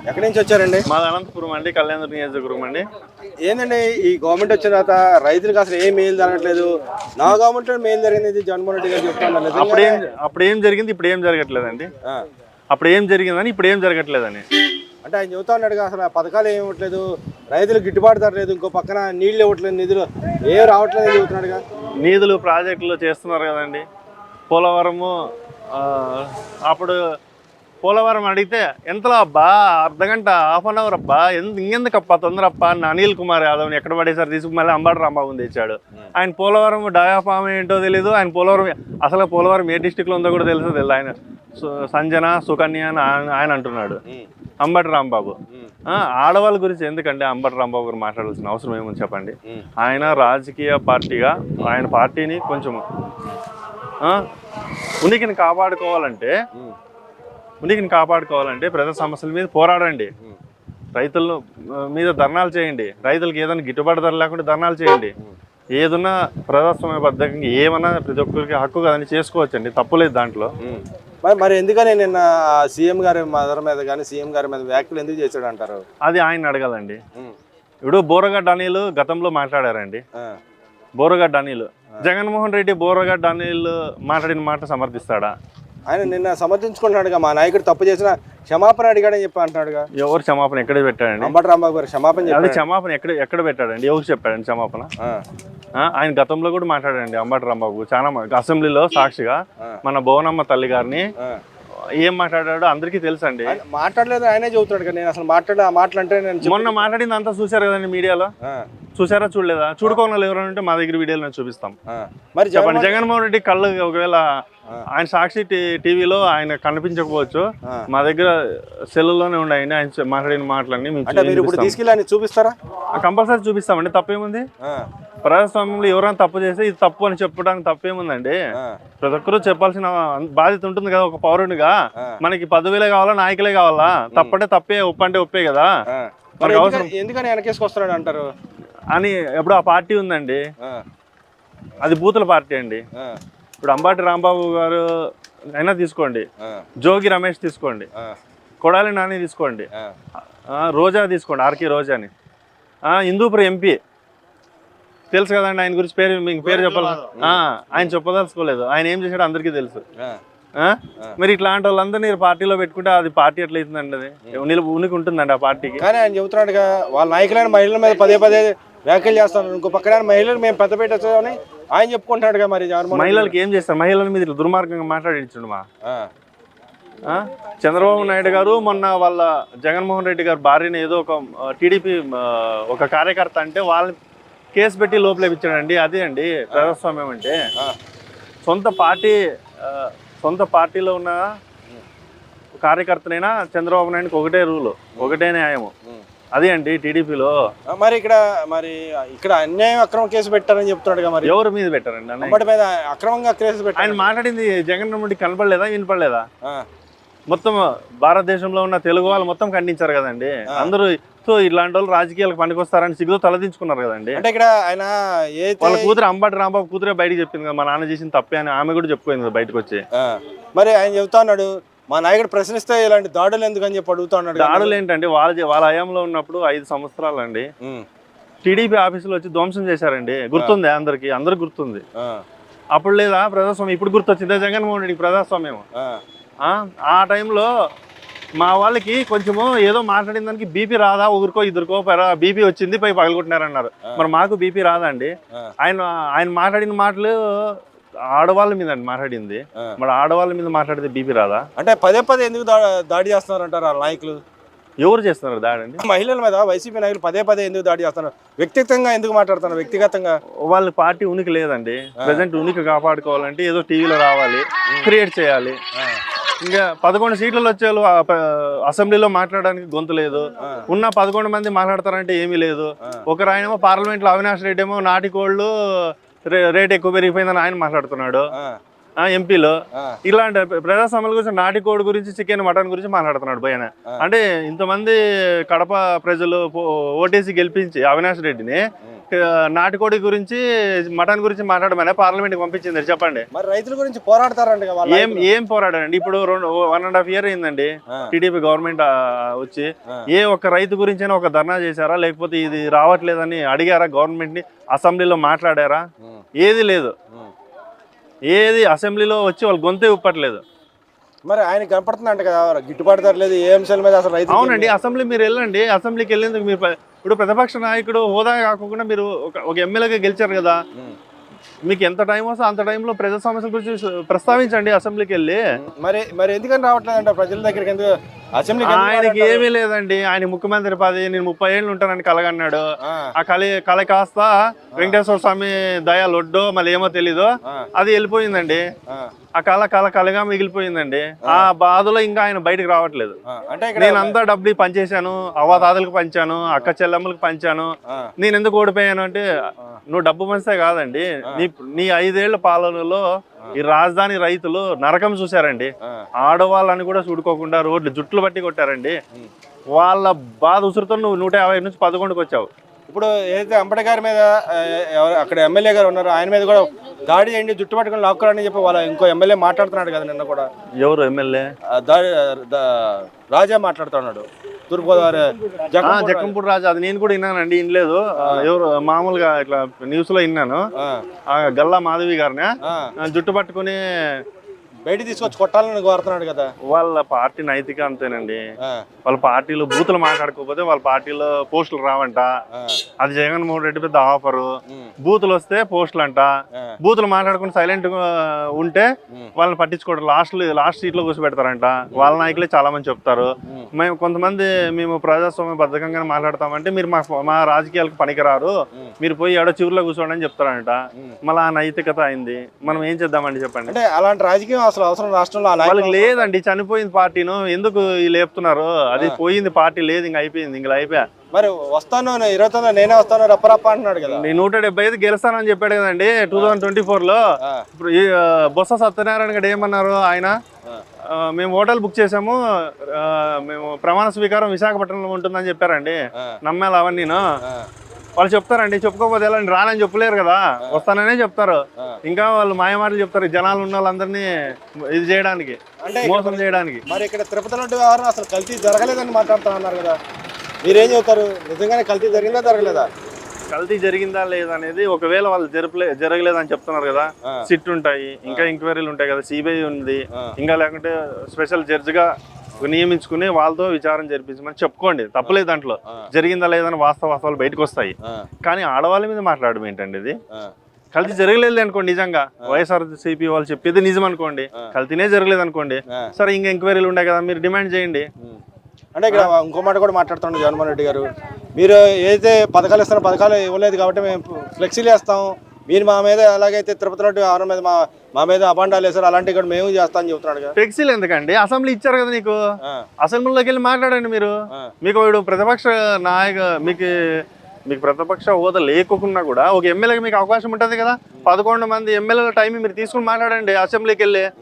ఎక్కడి నుంచి వచ్చారండి? మాది అనంతపురం అండి, కళ్యాణ నియోజకవర్గం అండి. ఏందండి ఈ గవర్నమెంట్ వచ్చిన తర్వాత రైతులకు అసలు ఏం మేలు జరగట్లేదు. నా గవర్నమెంట్ మేలు జరిగింది జగన్మోహన్ రెడ్డి గారు చెప్తున్నారు. అప్పుడేం జరిగింది, ఇప్పుడు ఏం జరగట్లేదండి. అప్పుడు ఏం జరిగిందని ఇప్పుడు ఏం జరగట్లేదని అంటే ఆయన చెబుతా ఉన్నాడుగా, అసలు ఆ పథకాలు ఏమి ఇవ్వట్లేదు, రైతులకు గిట్టుబాటు ధర లేదు, ఇంకో పక్కన నీళ్ళు ఇవ్వట్లేదు, నిధులు ఏం రావట్లేదు అని చెబుతున్నాడుగా. నిధులు ప్రాజెక్టులు చేస్తున్నారు కదండి. పోలవరము అప్పుడు పోలవరం అడిగితే ఎంతలో అబ్బా, అర్ధగంట, ½ అవర్ అబ్బా, ఇంకెందుకప్పా తొందర అప్ప అని అనిల్ కుమార్ యాదవ్ని ఎక్కడ పడేసారి తీసుకు మళ్ళీ అంబటి రాంబాబుని తెచ్చాడు. ఆయన పోలవరం డయాఫామ్ ఏంటో తెలియదు. ఆయన పోలవరం అసలు పోలవరం ఏ డిస్టిక్లో ఉందో కూడా తెలుసో తెలియదు. ఆయన సంజన సుకన్య అని ఆయన అంటున్నాడు అంబటి రాంబాబు. ఆడవాళ్ళ గురించి ఎందుకంటే అంబటి రాంబాబు గారు మాట్లాడాల్సిన అవసరం ఏమని చెప్పండి. ఆయన రాజకీయ పార్టీగా ఆయన పార్టీని కొంచెం ఉనికిని కాపాడుకోవాలంటే ప్రజా సమస్యల మీద పోరాడండి. రైతుల మీద ధర్నాలు చేయండి. రైతులకు ఏదైనా గిట్టుబాటు ధర లేకుండా ధర్నాలు చేయండి. ఏదన్నా ప్రజాస్వామ్యబద్ధంగా ఏమన్నా ప్రతి ఒక్కరికి హక్కు కదని చేసుకోవచ్చండి, తప్పులేదు దాంట్లో. మరి ఎందుకని నిన్న సీఎం గారి మదర్ మీద కానీ సీఎం గారి మీద వ్యాఖ్యలు ఎందుకు చేశాడు అంటారు? అది ఆయన అడగాలండి. ఇప్పుడు బోరగడ్డ అనిల్ గతంలో మాట్లాడారండి. బోరగడ్డ అనిల్, జగన్మోహన్ రెడ్డి బోరగడ్డ అనిల్ మాట్లాడిన మాట సమర్థిస్తాడా? ఆయన నిన్న సమర్థించుకుంటున్నాడుగా, మా నాయకుడు తప్పు చేసిన క్షమాపణ అడిగాడని చెప్పి అంటున్నాడుగా. ఎవరు క్షమాపణ ఎక్కడ పెట్టాడండి? అంబటి రాంబాబు గారు క్షమాపణ ఎక్కడ పెట్టాడండి? ఎవరు చెప్పాడండి క్షమాపణ? ఆయన గతంలో కూడా మాట్లాడాడండి అంబటి రాంబాబు చాలా అసెంబ్లీలో సాక్షిగా మన భువనమ్మ తల్లి గారిని ఏం మాట్లాడాడో అందరికీ తెలుసు అండి. మాట్లాడలేదు ఆయనే చెబుతాడు కదా. నేను అసలు మాట్లాడంటే మొన్న మాట్లాడింది అంతా చూసారు కదండి మీడియాలో. చూసారా చూడలేదా? చూడుకోవాలి ఎవరైనా ఉంటే మా దగ్గర వీడియోలు నేను చూపిస్తాం. మరి చెప్పండి, జగన్మోహన్ రెడ్డి కళ్ళు ఒకవేళ ఆయన సాక్షి టీవీలో ఆయన కనిపించకపోవచ్చు, మా దగ్గర సెల్లులోనే ఉన్నాయండి ఆయన మాట్లాడిన మాటలన్నీ. తీసుకెళ్ళి చూపిస్తారా? కంపల్సరీ చూపిస్తామండి, తప్పేముంది. ప్రజాస్వామ్యంలో ఎవరైనా తప్పు చేస్తే ఇది తప్పు అని చెప్పడానికి తప్పేముందండి. ప్రతి ఒక్కరూ చెప్పాల్సిన బాధ్యత ఉంటుంది కదా ఒక పౌరునిగా. మనకి పదవులే కావాలా, నాయకులే కావాలా? తప్పంటే తప్పే, ఒప్పు అంటే ఒప్పే కదా. ఎందుకని వెనకేసుకొస్తున్నాడు అంటారు అని ఎప్పుడు ఆ పార్టీ ఉందండి, అది బూతుల పార్టీ అండి. ఇప్పుడు అంబటి రాంబాబు గారు అయినా తీసుకోండి, జోగి రమేష్ తీసుకోండి, కొడాలి నాని తీసుకోండి, రోజా తీసుకోండి, ఆర్కే రోజాని, హిందూపురం ఎంపీ తెలుసు కదండి. ఆయన గురించి మీకు పేరు చెప్పాలి, ఆయన చెప్పదలుచుకోలేదు. ఆయన ఏం చేశాడో అందరికీ తెలుసు. మరి ఇట్లాంటి వాళ్ళందరినీ పార్టీలో పెట్టుకుంటే అది పార్టీ ఎట్లా అవుతుందండి? అది ఉనికి ఉంటుందండి ఆ పార్టీకి. కానీ ఆయన చెబుతున్నాడుగా, వాళ్ళ నాయకులైన మహిళల మీద పదే వ్యాఖ్యలు చేస్తాను, ఇంకో పక్కన మహిళలు మేము పెద్ద పెట్టని ఆయన చెప్పుకుంటున్నాడుగా. మరి మహిళలకు ఏం చేస్తారు? మహిళల మీద ఇట్లా దుర్మార్గంగా మాట్లాడించండు మా చంద్రబాబు నాయుడు గారు. మొన్న వాళ్ళ జగన్మోహన్ రెడ్డి గారు భార్యని ఏదో ఒక టీడీపీ ఒక కార్యకర్త అంటే వాళ్ళని కేసు పెట్టి లోపలేపించాడండి. అదే అండి ప్రజాస్వామ్యం అంటే. సొంత పార్టీలో ఉన్న కార్యకర్తనైనా చంద్రబాబు నాయుడుకి ఒకటే రూలు, ఒకటే న్యాయము. అదే అండి టీడీపీలో. మరి ఇక్కడ అన్యాయం అక్రమ కేసు పెట్టారని చెప్తున్నాడుగా. మరి ఎవరి మీద పెట్టారండి? అంబటి మీద అక్రమంగా కేసు పెట్టారు. ఆయన మాట్లాడింది జగన్ రెడ్డి కనపడలేదా, వినపడలేదా? మొత్తం భారతదేశంలో ఉన్న తెలుగు వాళ్ళు మొత్తం ఖండించారు కదండి అందరూ. సో ఇలాంటి వాళ్ళు రాజకీయాలకు పనికొస్తారని సిగ్గుతో తలదించుకున్నారు కదండి. అంటే ఇక్కడ ఆయన వాళ్ళ కూతురు అంబటి రాంబాబు కూతురే బయటకు చెప్పింది కదా, మా నాన్న చేసిన తప్పే అని. ఆమె కూడా చెప్పుకోయింది కదా బయటకు వచ్చి. మరి ఆయన చెబుతా ఉన్నాడు, మా నాయకుడు ప్రశ్నిస్తే ఇలాంటి దాడులు ఎందుకని చెప్పి అడుగుతా ఉన్నాడు. దాడులు ఏంటండి? వాళ్ళ హయాంలో ఉన్నప్పుడు 5 సంవత్సరాలు అండి టీడీపీ ఆఫీసులో వచ్చి ధ్వంసం చేశారండి. గుర్తుంది అందరికి, అందరికి గుర్తుంది. అప్పుడు లేదా ప్రజాస్వామ్యం? ఇప్పుడు గుర్తొచ్చిందా జగన్మోహన్ రెడ్డికి ప్రజాస్వామ్యం? ఆ టైంలో మా వాళ్ళకి కొంచెము ఏదో మాట్లాడిన దానికి బీపీ రాదా, ఒకరికో ఇద్దరికో బీపీ వచ్చింది, పై పగలగొట్టినారన్నారు. మరి మాకు బీపీ రాదా అండి? ఆయన మాట్లాడిన మాటలు ఆడవాళ్ళ మీద అండి మాట్లాడింది. మరి ఆడవాళ్ళ మీద మాట్లాడితే బీపీ రాదా? అంటే పదే ఎందుకు దాడి చేస్తున్నారంటారు ఆ నాయకులు? ఎవరు చేస్తున్నారు దాడి అండి? మహిళల మీద వైసీపీ నాయకులు పదే ఎందుకు దాడి చేస్తున్నారు? వ్యక్తిగతంగా ఎందుకు మాట్లాడుతున్నారు? వ్యక్తిగతంగా వాళ్ళ పార్టీ ఉనికి లేదండి. ప్రజెంట్ ఉనికి కాపాడుకోవాలంటే ఏదో టీవీలో రావాలి, క్రియేట్ చేయాలి. ఇంకా 11 సీట్లలో వచ్చే అసెంబ్లీలో మాట్లాడడానికి గొంతు లేదు. ఉన్న 11 మంది మాట్లాడతారంటే ఏమీ లేదు. ఒకరాయనేమో పార్లమెంట్ లో అవినాష్ రెడ్డి ఏమో నాటికోళ్ళు రేట్ ఎక్కువ పెరిగిపోయిందని ఆయన మాట్లాడుతున్నాడు. ఎంపీలో ఇలాంటి ప్రజాస్వామ్యాల గురించి, నాటికోడి గురించి, చికెన్ మటన్ గురించి మాట్లాడుతున్నాడు భయన. అంటే ఇంతమంది కడప ప్రజలు ఓటేసి గెలిపించి అవినాష్ రెడ్డిని నాటుకోడి గురించి మటన్ గురించి మాట్లాడమనే పార్లమెంట్కి పంపించింది చెప్పండి. మరి రైతుల గురించి పోరాడతారండి వాళ్ళు. ఏం పోరాడండి ఇప్పుడు 1.5 year అయిందండి టీడీపీ గవర్నమెంట్ వచ్చి. ఏ ఒక్క రైతు గురించి ఒక ధర్నా చేశారా, లేకపోతే ఇది రావట్లేదని అడిగారా గవర్నమెంట్ ని, అసెంబ్లీలో మాట్లాడారా? ఏది లేదు. ఏది అసెంబ్లీలో వచ్చి వాళ్ళు గొంతే ఉప్పట్లేదు. మరి ఆయన కనపడుతుందంట కదా గిట్టుబాటు ధర లేదు ఏ అంశాల మీద అసలు రైతు. అవునండి, అసెంబ్లీ మీరు వెళ్ళండి. అసెంబ్లీకి వెళ్ళేందుకు మీరు ఇప్పుడు ప్రతిపక్ష నాయకుడు హోదా కాకుండా మీరు ఒక ఎమ్మెల్యేగా గెలిచారు కదా, మీకు ఎంత టైం వస్తే అంత టైంలో ప్రజా సమస్యల గురించి ప్రస్తావించండి అసెంబ్లీకి వెళ్ళి. మరి ఎందుకని రావట్లేదంట ప్రజల దగ్గరికి? ఎందుకు అసెంబ్లీ? ఆయనకి ఏమీ లేదండి. ఆయన ముఖ్యమంత్రి పదవి నేను 30 ఏళ్ళు ఉంటానని కలగన్నాడు. ఆ కళ కాస్త వెంకటేశ్వర స్వామి దయా లొడ్డో మళ్ళీ ఏమో తెలీదు, అది వెళ్ళిపోయిందండి. ఆ కళగా మిగిలిపోయిందండి. ఆ బాధలో ఇంకా ఆయన బయటకు రావట్లేదు. నేను అంతా డబ్బులు పంచేశాను, అవ్వాతాతలకు పంచాను, అక్క చెల్లెమ్మలకు పంచాను, నేను ఎందుకు ఓడిపోయాను అంటే, నువ్వు డబ్బు పంచితే కాదండి, నీ 5 ఏళ్ల పాలనలో ఈ రాజధాని రైతులు నరకం చూశారండి. ఆడవాళ్ళని కూడా చూడుకోకుండా రోడ్లు జుట్లు బట్టి కొట్టారండి. వాళ్ళ బాధ ఉసురుతో నువ్వు 150 నుంచి 11కి వచ్చావు. ఇప్పుడు ఏదైతే అంబేద్కర్ మీద అక్కడ ఎమ్మెల్యే గారు ఉన్నారు, ఆయన మీద కూడా దాడి చేయండి, జుట్టు పట్టుకుని లాక్కోరని చెప్పి వాళ్ళ ఇంకో ఎమ్మెల్యే మాట్లాడుతున్నాడు కదా నిన్న కూడా. ఎవరు ఎమ్మెల్యే? రాజా మాట్లాడుతున్నాడు, తూర్పుగోదావరి జక్కంపూడి రాజా. అది నేను కూడా విన్నానండి, వినలేదు. ఎవరు మామూలుగా ఇట్లా న్యూస్ లో విన్నాను. గల్లా మాధవి గారిని జుట్టు పట్టుకుని బయట తీసుకొచ్చి కొట్టాలని కోరుతున్నాడు కదా. వాళ్ళ పార్టీ నైతిక అంతేనండి. వాళ్ళ పార్టీలో బూతులు మాట్లాడుకోకపోతే వాళ్ళ పార్టీలో పోస్టులు రావంట. అది జగన్మోహన్ రెడ్డి పెద్ద ఆఫరు. బూతులు వస్తే పోస్టులు అంట. బూతులు మాట్లాడుకుని సైలెంట్ గా ఉంటే వాళ్ళని పట్టించుకోవడం, లాస్ట్ సీట్ లో కూర్చోబెడతారంట. వాళ్ళ నాయకులే చాలా మంది చెప్తారు. మేము ప్రజాస్వామ్య బద్ధకంగా మాట్లాడతామంటే మీరు మా రాజకీయాలకు పనికిరారు, మీరు పోయి ఏడో చివరిలో కూర్చోండి అని చెప్తారంట. మళ్ళీ ఆ నైతికత అయింది. మనం ఏం చేద్దామండి చెప్పండి? అంటే అలాంటి రాజకీయం అసలు అవసరం రాష్ట్రంలో? వాళ్ళకి లేదండి, చనిపోయింది పార్టీను ఎందుకు లేపుతున్నారు? అది పోయింది పార్టీ, లేదు ఇంకా అయిపోయింది, ఇంకా అయిపోయా. మరి వస్తాను 29 నేనే వస్తాను రప్పరప్ప అంటున్నాడు కదా. నేను 175 గెలుస్తానని చెప్పాడు కదండి 2024లో. ఇప్పుడు బొత్స సత్యనారాయణ గారు ఏమన్నారు? ఆయన మేము హోటల్ బుక్ చేసాము, మేము ప్రమాణ స్వీకారం విశాఖపట్నంలో ఉంటుందని చెప్పారండి. నమ్మాలి అవన్నీను. వాళ్ళు చెప్తారండి, చెప్పుకోకపోతే ఎలా రానని చెప్పలేరు కదా, వస్తాననే చెప్తారు. ఇంకా వాళ్ళు మాయమాటలు చెప్తారు జనాలు ఉన్న వాళ్ళందరినీ ఇది చేయడానికి, అంటే మోసం చేయడానికి. మరి ఇక్కడ తిరుపతి లాంటి వ్యవహారం అసలు కల్తీ జరగలేదని మాట్లాడుతున్నారు కదా, మీరేం చెప్తారు? నిజంగానే కల్తీ జరిగిందా జరగలేదా? కల్తీ జరిగిందా లేదా అనేది ఒకవేళ వాళ్ళు జరగలేదని చెప్తున్నారు కదా, సిట్ ఉంటాయి, ఇంకా ఎంక్వైరీలు ఉంటాయి కదా, సిబిఐ ఉంది, ఇంకా లేకుంటే స్పెషల్ జడ్జిగా నియమించుకుని వాళ్ళతో విచారణ జరిపించమని చెప్పుకోండి, తప్పలేదు. దాంట్లో జరిగిందా లేదని వాస్తవాలు బయటకు వస్తాయి. కానీ ఆడవాళ్ళ మీద మాట్లాడడం ఏంటండి? ఇది కల్తీ జరగలేదు అనుకోండి, నిజంగా వైఎస్ఆర్సీపీ వాళ్ళు చెప్పేది నిజం అనుకోండి, కల్తీనే జరగలేదు అనుకోండి, సరే ఇంకా ఎంక్వైరీలు ఉన్నాయి కదా, మీరు డిమాండ్ చేయండి. అంటే ఇక్కడ ఇంకో మాట కూడా మాట్లాడుతున్నాడు జగన్మోహన్ రెడ్డి గారు, మీరు ఏదైతే పథకాలు ఇస్తారో పథకాలు ఇవ్వలేదు కాబట్టి మేము ఫ్లెక్సీలు వేస్తాం, మీరు మా మీద ఎలాగైతే తిరుపతి లాంటి వ్యవహారం మీద మా మీద అబాండాలు వేసారు అలాంటివి కూడా మేము చేస్తామని చెబుతున్నాడు కదా. ఫ్లెక్సీలు ఎందుకండి? అసెంబ్లీ ఇచ్చారు కదా నీకు, అసెంబ్లీలోకి వెళ్ళి మాట్లాడండి మీరు. మీకు ప్రతిపక్ష మీకు ప్రతిపక్ష హోదా లేకుండా కూడా ఒక ఎమ్మెల్యేకి మీకు అవకాశం ఉంటుంది కదా. 11 మంది ఎమ్మెల్యేల టైం మీరు తీసుకుని మాట్లాడండి అసెంబ్లీకి వెళ్ళి.